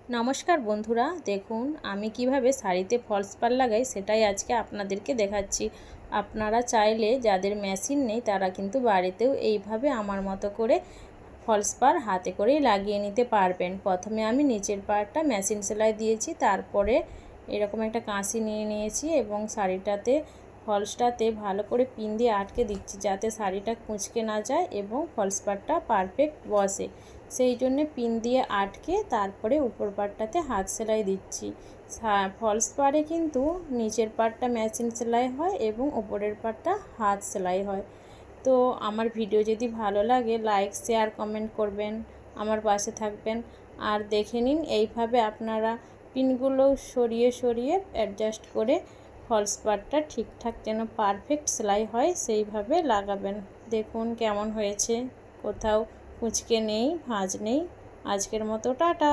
नमस्कार बंधुरा देखुन आमी किभाबे शाड़ीते फल्स पार लागाई सेटाई आजके आपनादेरके देखाच्छि। आपनारा चाइले जादेर मेशिन नेই तारा किन्तु बाड़ीतेও এইভাবে आमार मतो करे फल्स पार हाथे करेই লাগিয়ে নিতে পারবেন। प्रथमे आमी नीचेर पार्टटा मेशिन सेलाई दिएछि, तारपरे एरकम एकटा काँचि निये निয়েছি এবং শাড়িটাতে ফলসটাতে ভালো করে পিন দিয়ে আটকে দিচ্ছি যাতে শাড়িটা কুঁচকে না যায় এবং ফলস পার্টটা পারফেক্ট বসে। সেই জন্য পিন দিয়ে আটকে তারপরে উপর পার্টটাতে হাত সেলাই দিচ্ছি। ফলস পাড়ে কিন্তু নিচের পার্টটা মেশিন সেলাই হয় এবং উপরের পার্টটা হাত সেলাই হয়। তো আমার ভিডিও যদি ভালো লাগে লাইক শেয়ার কমেন্ট করবেন, আমার পাশে থাকবেন। আর দেখে নিন এইভাবে আপনারা পিনগুলো সরিয়ে সরিয়ে অ্যাডজাস্ট করে ফলস পার্টটা ঠিকঠাক যেন পারফেক্ট সেলাই হয় সেইভাবে লাগাবেন। দেখুন কেমন হয়েছে, কোথাও কুঁচকে নেই, ভাঁজ নেই। আজকের মতো টাটা।